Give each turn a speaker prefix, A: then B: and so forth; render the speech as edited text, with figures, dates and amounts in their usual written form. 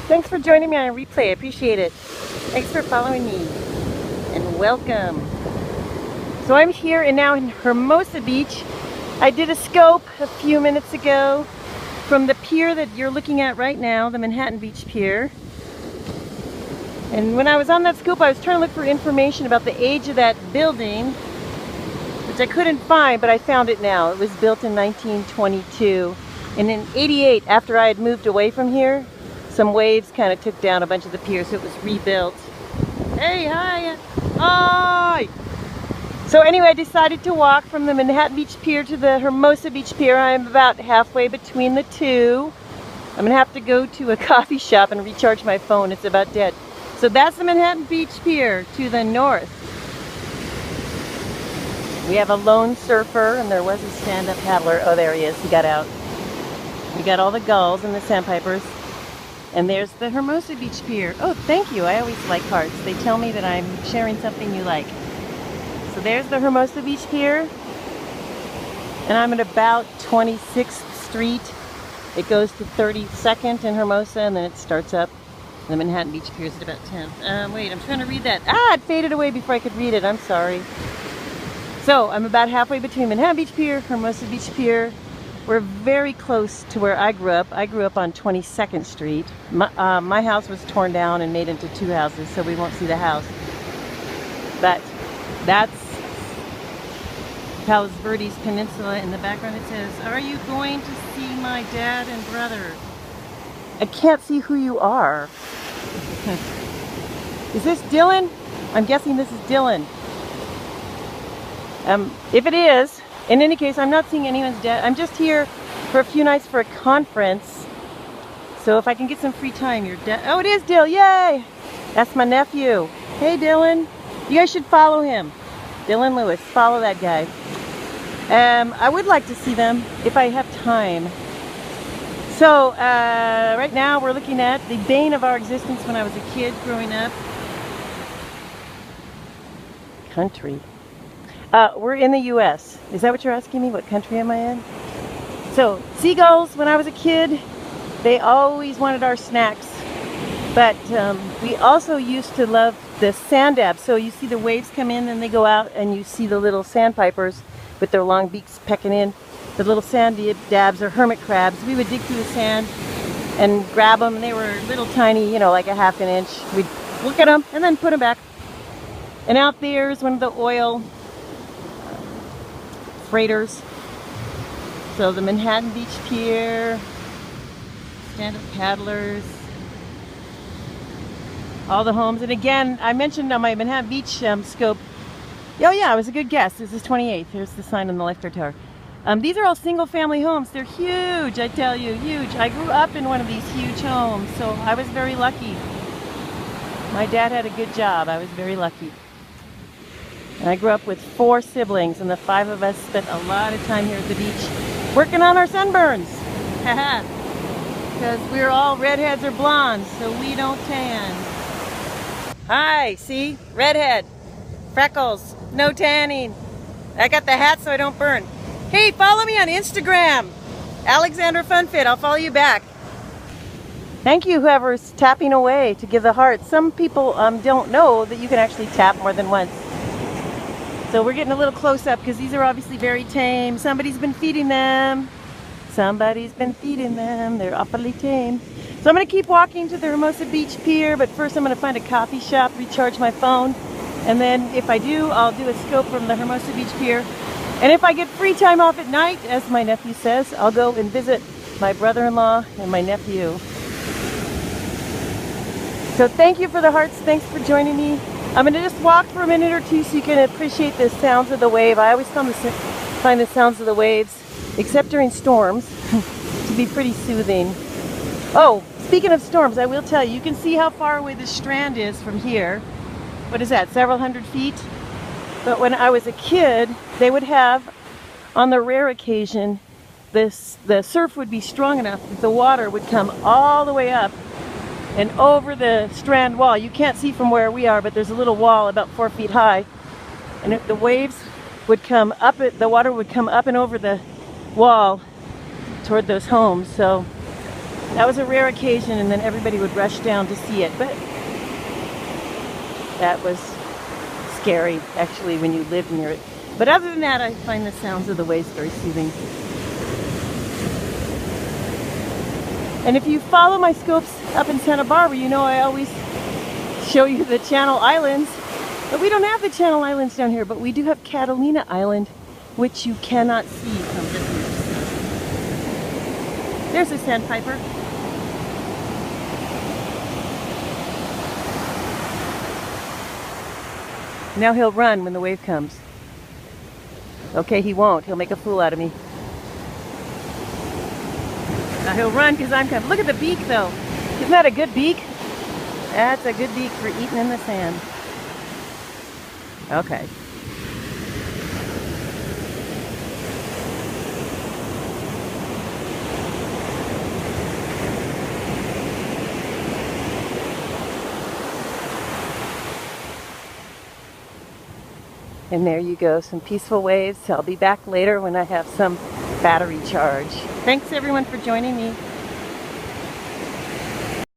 A: Thanks for joining me on replay. I appreciate it. Thanks for following me and welcome. So I'm here and now in Hermosa Beach. I did a scope a few minutes ago from the pier that you're looking at right now, the Manhattan Beach Pier. And when I was on that scope, I was trying to look for information about the age of that building, which I couldn't find, but I found it now. It was built in 1922. And in '88, after I had moved away from here, some waves kind of took down a bunch of the piers, so it was rebuilt. Hey, hi! Hi! So anyway, I decided to walk from the Manhattan Beach Pier to the Hermosa Beach Pier. I'm about halfway between the two. I'm gonna have to go to a coffee shop and recharge my phone. It's about dead. So that's the Manhattan Beach Pier to the north. We have a lone surfer, and there was a stand-up paddler. Oh, there he is. He got out. We got all the gulls and the sandpipers. And there's the Hermosa Beach Pier. Oh, thank you. I always like hearts. They tell me that I'm sharing something you like. So there's the Hermosa Beach Pier. And I'm at about 26th Street. It goes to 32nd in Hermosa, and then it starts up. The Manhattan Beach Pier is at about 10th. Wait, I'm trying to read that. It faded away before I could read it. I'm sorry. So I'm about halfway between Manhattan Beach Pier, Hermosa Beach Pier. We're very close to where I grew up. I grew up on 22nd Street. My house was torn down and made into two houses, so we won't see the house. But that's Palos Verdes Peninsula. In the background it says, "Are you going to see my dad and brother?" I can't see who you are. Is this Dylan? I'm guessing this is Dylan. If it is, in any case, I'm not seeing anyone's dad. I'm just here for a few nights for a conference. So if I can get some free time, your dad. Oh, it is Dill. Yay! That's my nephew. Hey, Dylan. You guys should follow him. Dylan Lewis. Follow that guy. I would like to see them if I have time. So right now we're looking at the bane of our existence when I was a kid growing up. Country. We're in the U.S. Is that what you're asking me? What country am I in? So, seagulls, when I was a kid, they always wanted our snacks. But we also used to love the sand dabs. So you see the waves come in and they go out, and you see the little sandpipers with their long beaks pecking in. The little sand dabs are hermit crabs. We would dig through the sand and grab them. They were little tiny, you know, like a half an inch. We'd look at them and then put them back. And out there's one of the oil freighters. So the Manhattan Beach Pier, stand-up paddlers, all the homes. And again, I mentioned on my Manhattan Beach scope, oh yeah, it was a good guess. This is 28th. Here's the sign on the lifeguard tower. These are all single-family homes. They're huge, I tell you, huge. I grew up in one of these huge homes, so I was very lucky. My dad had a good job. I was very lucky. And I grew up with 4 siblings, and the 5 of us spent a lot of time here at the beach working on our sunburns. Because we're all redheads or blondes, so we don't tan. Hi, see? Redhead. Freckles. No tanning. I got the hat so I don't burn. Hey, follow me on Instagram. AlexandraFunFit. I'll follow you back. Thank you, whoever's tapping away to give the heart. Some people don't know that you can actually tap more than once. So we're getting a little close up because these are obviously very tame. Somebody's been feeding them. Somebody's been feeding them. They're awfully tame. So I'm going to keep walking to the Hermosa Beach Pier, but first I'm going to find a coffee shop, recharge my phone, and then if I do, I'll do a scope from the Hermosa Beach Pier. And if I get free time off at night, as my nephew says, I'll go and visit my brother-in-law and my nephew. So thank you for the hearts. Thanks for joining me. I'm going to just walk for a minute or two so you can appreciate the sounds of the wave. I always find the sounds of the waves, except during storms, to be pretty soothing. Oh, speaking of storms, I will tell you, you can see how far away the strand is from here. What is that, several hundred feet? But when I was a kid, they would have, on the rare occasion, the surf would be strong enough that the water would come all the way up and over the strand wall. You can't see from where we are, but there's a little wall about 4 feet high. And if the waves would come up, the water would come up and over the wall toward those homes. So That was a rare occasion, and then everybody would rush down to see it, but that was scary, actually, when you live near it. But other than that, I find the sounds of the waves very soothing. And if you follow my scopes up in Santa Barbara, you know I always show you the Channel Islands. But we don't have the Channel Islands down here, but we do have Catalina Island, which you cannot see from this here. There's a sandpiper. Now he'll run when the wave comes. Okay, he won't. He'll make a fool out of me. Now he'll run because I'm coming. Look at the beak, though. Isn't that a good beak? That's a good beak for eating in the sand. Okay. And there you go, some peaceful waves. I'll be back later when I have some battery charge. Thanks everyone for joining me.